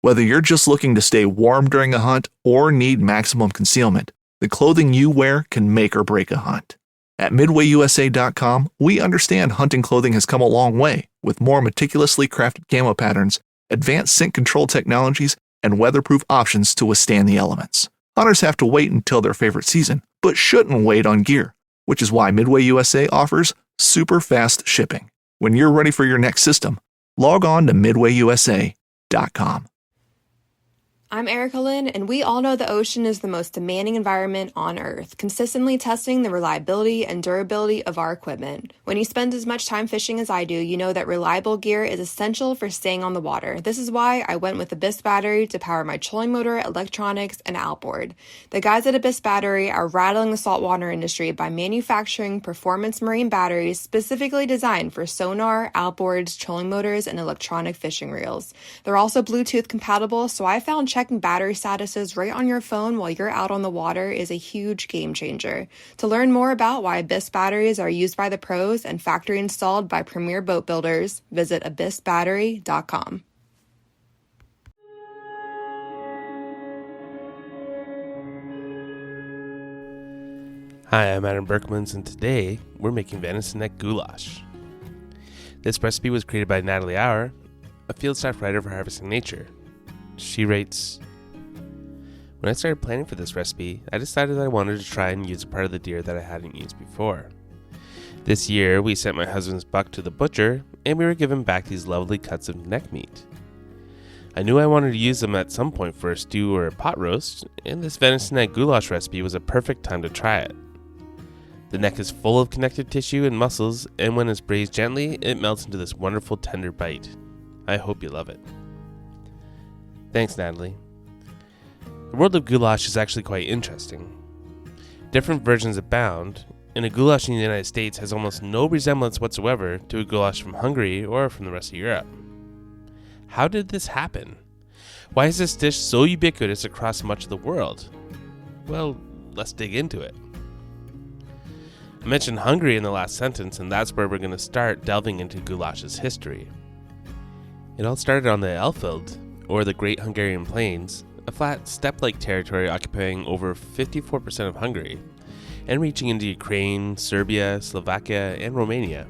Whether you're just looking to stay warm during a hunt or need maximum concealment, the clothing you wear can make or break a hunt. At MidwayUSA.com, we understand hunting clothing has come a long way, with more meticulously crafted camo patterns, advanced scent control technologies, and weatherproof options to withstand the elements. Hunters have to wait until their favorite season, but shouldn't wait on gear, which is why Midway USA offers super fast shipping. When you're ready for your next system, log on to MidwayUSA.com. I'm Erica Lynn, and we all know the ocean is the most demanding environment on Earth, consistently testing the reliability and durability of our equipment. When you spend as much time fishing as I do, you know that reliable gear is essential for staying on the water. This is why I went with the Abyss battery to power my trolling motor, electronics, and outboard. The guys at Abyss Battery are rattling the saltwater industry by manufacturing performance marine batteries specifically designed for sonar, outboards, trolling motors, and electronic fishing reels. They're also Bluetooth compatible, so I found checking battery statuses right on your phone while you're out on the water is a huge game changer. To learn more about why Abyss batteries are used by the pros and factory installed by premier boat builders, visit abyssbattery.com. Hi, I'm Adam Berkmans, and today we're making venison neck goulash. This recipe was created by Natalie Auer, a field staff writer for Harvesting Nature. She writes, "When I started planning for this recipe, I decided that I wanted to try and use a part of the deer that I hadn't used before. This year, we sent my husband's buck to the butcher, and we were given back these lovely cuts of neck meat. I knew I wanted to use them at some point for a stew or a pot roast, and this venison neck goulash recipe was a perfect time to try it. The neck is full of connective tissue and muscles, and when it's braised gently, it melts into this wonderful tender bite. I hope you love it." Thanks, Natalie. The world of goulash is actually quite interesting. Different versions abound, and a goulash in the United States has almost no resemblance whatsoever to a goulash from Hungary or from the rest of Europe. How did this happen? Why is this dish so ubiquitous across much of the world? Well, let's dig into it. I mentioned Hungary in the last sentence, and that's where we're going to start delving into goulash's history. It all started on the Elfeld, or the Great Hungarian Plains, a flat steppe-like territory occupying over 54% of Hungary, and reaching into Ukraine, Serbia, Slovakia, and Romania.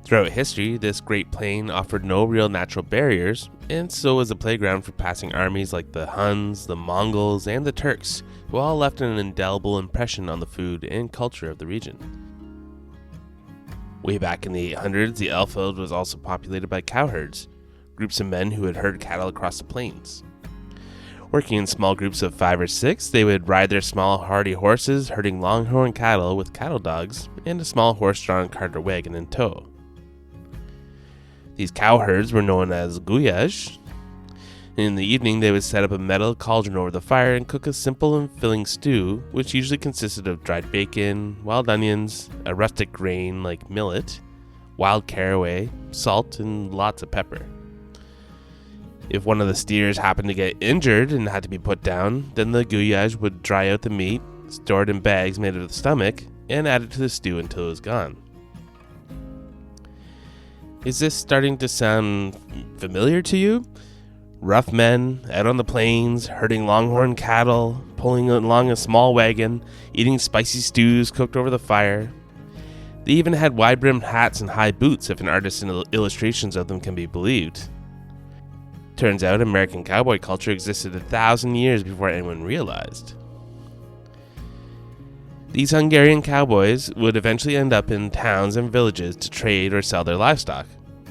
Throughout history, this Great Plain offered no real natural barriers, and so was a playground for passing armies like the Huns, the Mongols, and the Turks, who all left an indelible impression on the food and culture of the region. Way back in the 800s, the Elfeld was also populated by cowherds, groups of men who had herded cattle across the plains. Working in small groups of 5 or 6, they would ride their small, hardy horses, herding longhorn cattle with cattle dogs and a small horse-drawn cart or wagon in tow. These cowherds were known as Goulash. In the evening, they would set up a metal cauldron over the fire and cook a simple and filling stew, which usually consisted of dried bacon, wild onions, a rustic grain like millet, wild caraway, salt, and lots of pepper. If one of the steers happened to get injured and had to be put down, then the goulash would dry out the meat, store it in bags made of the stomach, and add it to the stew until it was gone. Is this starting to sound familiar to you? Rough men out on the plains, herding longhorn cattle, pulling along a small wagon, eating spicy stews cooked over the fire. They even had wide-brimmed hats and high boots if an artist's illustrations of them can be believed. Turns out American cowboy culture existed 1,000 years before anyone realized. These Hungarian cowboys would eventually end up in towns and villages to trade or sell their livestock,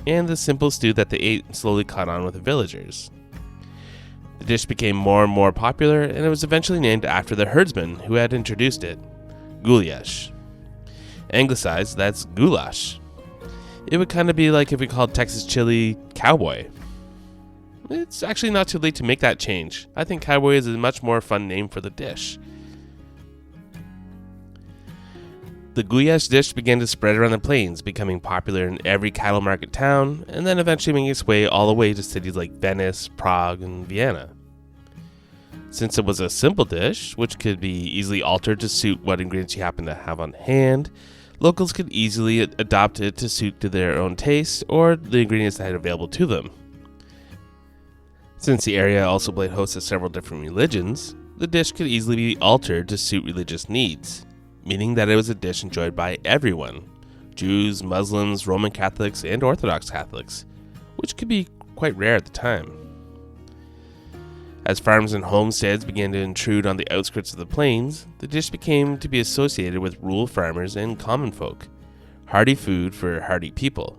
and the simple stew that they ate slowly caught on with the villagers. The dish became more and more popular, and it was eventually named after the herdsman who had introduced it, Goulash. Anglicized, that's goulash. It would kind of be like if we called Texas chili cowboy. It's actually not too late to make that change. I think cowboy is a much more fun name for the dish. The goulash dish began to spread around the plains, becoming popular in every cattle market town, and then eventually making its way all the way to cities like Venice, Prague, and Vienna. Since it was a simple dish, which could be easily altered to suit what ingredients you happen to have on hand, locals could easily adopt it to suit to their own taste or the ingredients that had available to them. Since Since the area also played host to several different religions, the dish could easily be altered to suit religious needs, meaning that it was a dish enjoyed by everyone: Jews, Muslims, Roman Catholics, and Orthodox Catholics, which could be quite rare at the time. As farms and homesteads began to intrude on the outskirts of the plains, the dish became to be associated with rural farmers and common folk, hearty food for hearty people.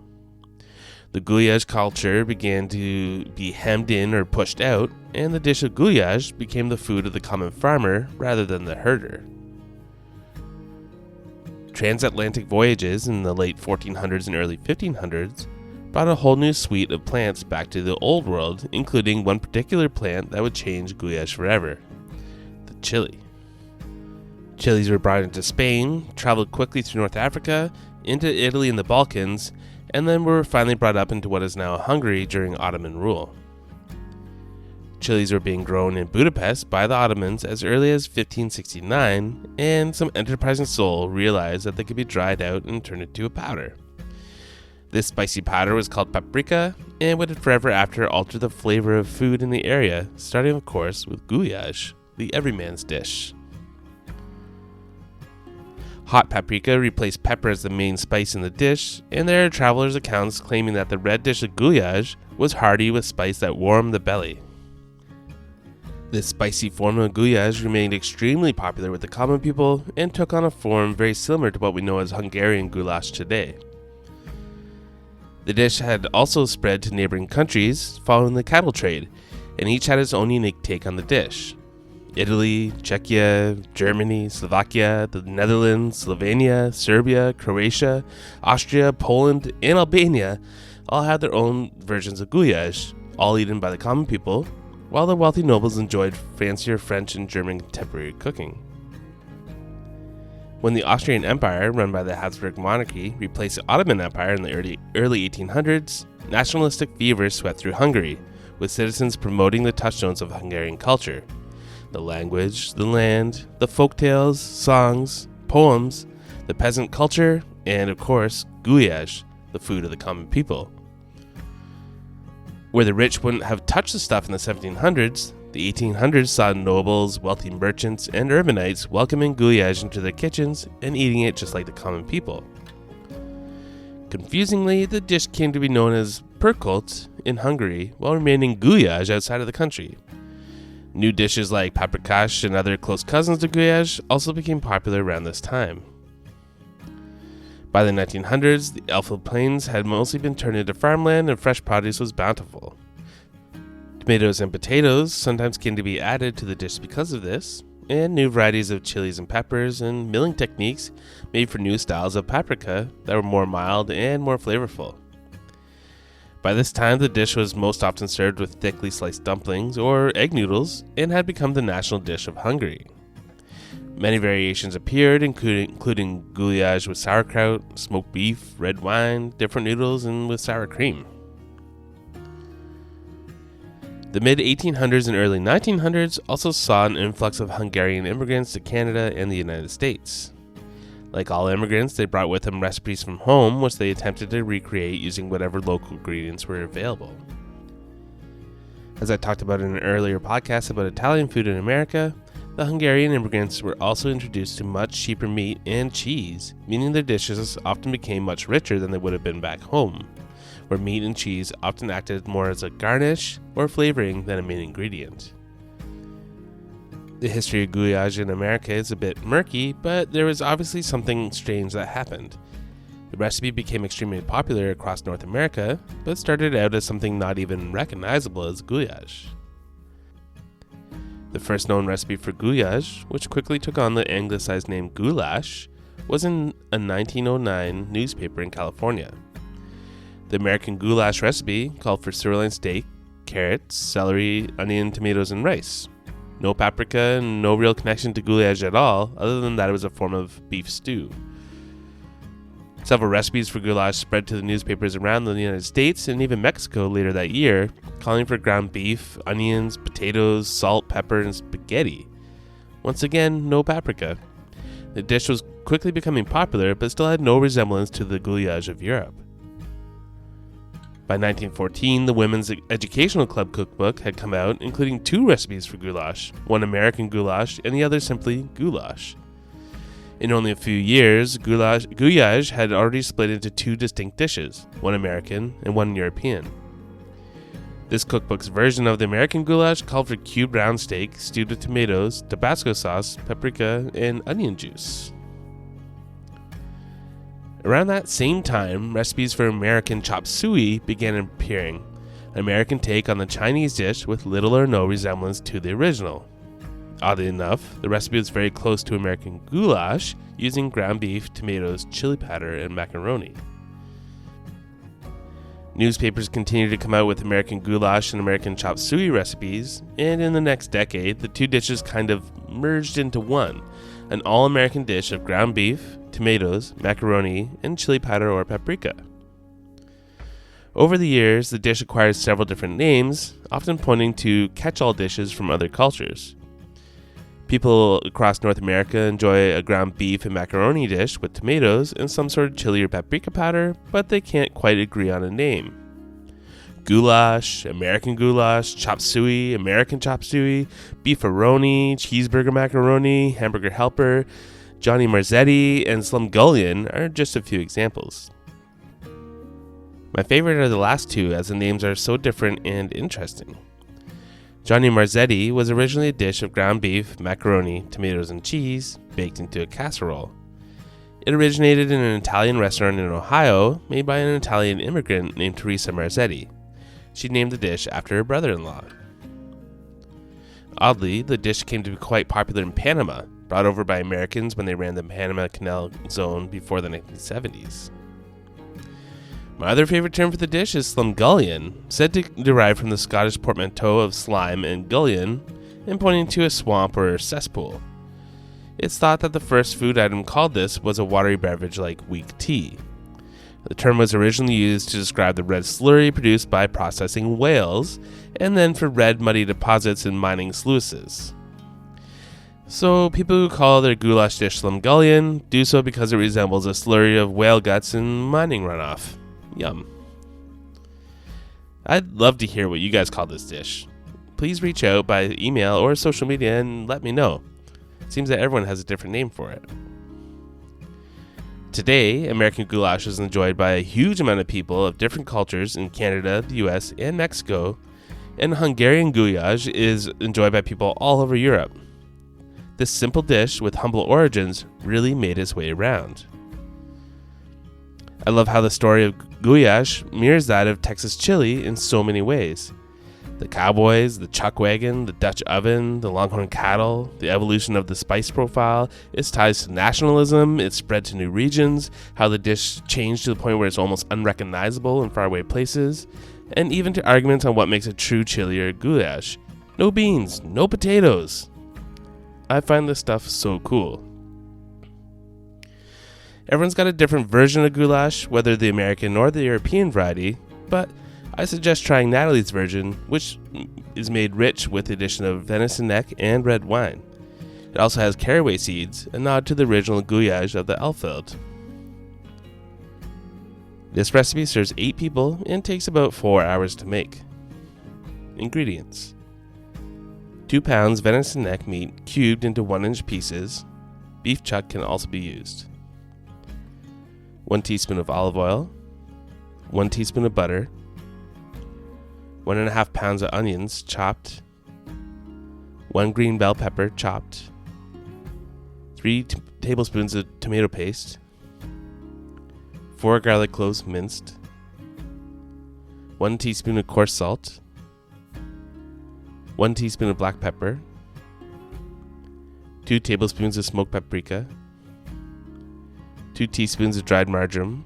The goulash culture began to be hemmed in or pushed out, and the dish of goulash became the food of the common farmer rather than the herder. Transatlantic voyages in the late 1400s and early 1500s brought a whole new suite of plants back to the old world, including one particular plant that would change goulash forever: the chili. Chilies were brought into Spain, traveled quickly through North Africa, into Italy and the Balkans, and then were finally brought up into what is now Hungary during Ottoman rule. Chilies were being grown in Budapest by the Ottomans as early as 1569, and some enterprising soul realized that they could be dried out and turned into a powder. This spicy powder was called paprika, and would forever after alter the flavor of food in the area, starting of course with goulash, the everyman's dish. Hot paprika replaced pepper as the main spice in the dish, and there are travelers' accounts claiming that the red dish of goulash was hearty with spice that warmed the belly. This spicy form of goulash remained extremely popular with the common people and took on a form very similar to what we know as Hungarian goulash today. The dish had also spread to neighboring countries following the cattle trade, and each had its own unique take on the dish. Italy, Czechia, Germany, Slovakia, the Netherlands, Slovenia, Serbia, Croatia, Austria, Poland, and Albania all had their own versions of goulash, all eaten by the common people, while the wealthy nobles enjoyed fancier French and German contemporary cooking. When the Austrian Empire, run by the Habsburg monarchy, replaced the Ottoman Empire in the early 1800s, nationalistic fever swept through Hungary, with citizens promoting the touchstones of Hungarian culture: the language, the land, the folktales, songs, poems, the peasant culture, and of course, goulash, the food of the common people. Where the rich wouldn't have touched the stuff in the 1700s, the 1800s saw nobles, wealthy merchants, and urbanites welcoming goulash into their kitchens and eating it just like the common people. Confusingly, the dish came to be known as pörkölt in Hungary, while remaining goulash outside of the country. New dishes like paprikash and other close cousins to goulash also became popular around this time. By the 1900s, the Elfland Plains had mostly been turned into farmland and fresh produce was bountiful. Tomatoes and potatoes sometimes came to be added to the dish because of this, and new varieties of chilies and peppers and milling techniques made for new styles of paprika that were more mild and more flavorful. By this time, the dish was most often served with thickly sliced dumplings or egg noodles and had become the national dish of Hungary. Many variations appeared, including goulash with sauerkraut, smoked beef, red wine, different noodles, and with sour cream. The mid-1800s and early 1900s also saw an influx of Hungarian immigrants to Canada and the United States. Like all immigrants, they brought with them recipes from home, which they attempted to recreate using whatever local ingredients were available. As I talked about in an earlier podcast about Italian food in America, the Hungarian immigrants were also introduced to much cheaper meat and cheese, meaning their dishes often became much richer than they would have been back home, where meat and cheese often acted more as a garnish or flavoring than a main ingredient. The history of goulash in America is a bit murky, but there was obviously something strange that happened. The recipe became extremely popular across North America, but started out as something not even recognizable as goulash. The first known recipe for goulash, which quickly took on the anglicized name goulash, was in a 1909 newspaper in California. The American goulash recipe called for sirloin steak, carrots, celery, onion, tomatoes, and rice. No paprika and no real connection to goulash at all, other than that it was a form of beef stew. Several recipes for goulash spread to the newspapers around the United States and even Mexico later that year, calling for ground beef, onions, potatoes, salt, pepper, and spaghetti. Once again, no paprika. The dish was quickly becoming popular, but still had no resemblance to the goulash of Europe. By 1914, the Women's Educational Club cookbook had come out, including 2 recipes for goulash, one American goulash and the other simply goulash. In only a few years, goulash had already split into 2 distinct dishes, one American and one European. This cookbook's version of the American goulash called for cubed round steak stewed with tomatoes, Tabasco sauce, paprika, and onion juice. Around that same time, recipes for American chop suey began appearing, an American take on the Chinese dish with little or no resemblance to the original. Oddly enough, the recipe was very close to American goulash, using ground beef, tomatoes, chili powder, and macaroni. Newspapers continued to come out with American goulash and American chop suey recipes, and in the next decade, the 2 dishes kind of merged into one, an all-American dish of ground beef, tomatoes, macaroni, and chili powder or paprika. Over the years, the dish acquired several different names, often pointing to catch-all dishes from other cultures. People across North America enjoy a ground beef and macaroni dish with tomatoes and some sort of chili or paprika powder, but they can't quite agree on a name. Goulash, American goulash, chop suey, American chop suey, beefaroni, cheeseburger macaroni, hamburger helper, Johnny Marzetti, and slumgullion are just a few examples. My favorite are the last 2 as the names are so different and interesting. Johnny Marzetti was originally a dish of ground beef, macaroni, tomatoes, and cheese baked into a casserole. It originated in an Italian restaurant in Ohio made by an Italian immigrant named Teresa Marzetti. She named the dish after her brother-in-law. Oddly, the dish came to be quite popular in Panama, brought over by Americans when they ran the Panama Canal Zone before the 1970s. My other favorite term for the dish is slumgullion, said to derive from the Scottish portmanteau of slime and gullion, and pointing to a swamp or cesspool. It's thought that the first food item called this was a watery beverage like weak tea. The term was originally used to describe the red slurry produced by processing whales, and then for red muddy deposits in mining sluices. So people who call their goulash dish slumgullion do so because it resembles a slurry of whale guts and mining runoff. Yum. I'd love to hear what you guys call this dish. Please reach out by email or social media and let me know. It seems that everyone has a different name for it. Today, American goulash is enjoyed by a huge amount of people of different cultures in Canada, the US, and Mexico, and Hungarian goulash is enjoyed by people all over Europe. This simple dish with humble origins really made its way around. I love how the story of goulash mirrors that of Texas chili in so many ways. The cowboys, the chuck wagon, the Dutch oven, the longhorn cattle, the evolution of the spice profile, its ties to nationalism, its spread to new regions, how the dish changed to the point where it's almost unrecognizable in faraway places, and even to arguments on what makes a true chili or goulash. No beans, no potatoes. I find this stuff so cool. Everyone's got a different version of goulash, whether the American or the European variety, but I suggest trying Natalie's version, which is made rich with the addition of venison neck and red wine. It also has caraway seeds, a nod to the original goulash of the Elfeld. This recipe serves 8 people and takes about 4 hours to make. Ingredients: 2 pounds venison neck meat cubed into 1-inch pieces. Beef chuck can also be used. 1 teaspoon of olive oil, 1 teaspoon of butter, 1.5 pounds of onions chopped, 1 green bell pepper chopped, 3 tablespoons of tomato paste, 4 garlic cloves minced, 1 teaspoon of coarse salt, 1 teaspoon of black pepper, 2 tablespoons of smoked paprika, 2 teaspoons of dried marjoram,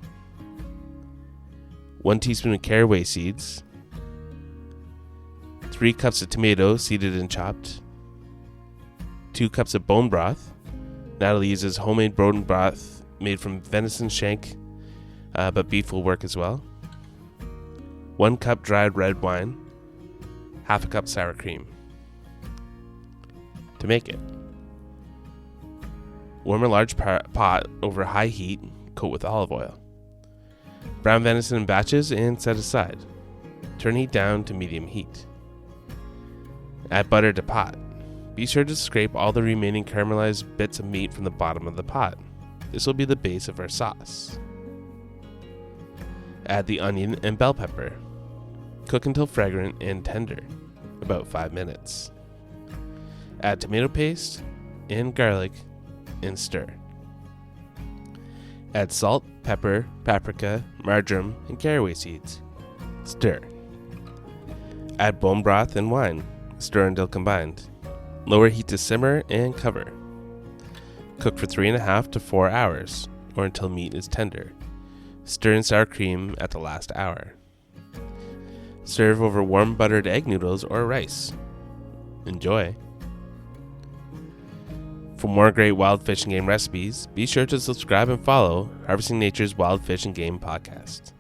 1 teaspoon of caraway seeds, 3 cups of tomatoes seeded and chopped, 2 cups of bone broth. Natalie uses homemade bone broth made from venison shank, but beef will work as well. 1 cup dried red wine, half a cup sour cream. To make it: warm a large pot over high heat, coat with olive oil. Brown venison in batches and set aside. Turn heat down to medium heat. Add butter to pot. Be sure to scrape all the remaining caramelized bits of meat from the bottom of the pot. This will be the base of our sauce. Add the onion and bell pepper. Cook until fragrant and tender, about 5 minutes. Add tomato paste and garlic and stir. Add salt, pepper, paprika, marjoram, and caraway seeds. Stir. Add bone broth and wine. Stir until combined. Lower heat to simmer and cover. Cook for 3.5 to 4 hours, or until meat is tender. Stir in sour cream at the last hour. Serve over warm buttered egg noodles or rice. Enjoy! For more great wild fish and game recipes, be sure to subscribe and follow Harvesting Nature's Wild Fish and Game podcast.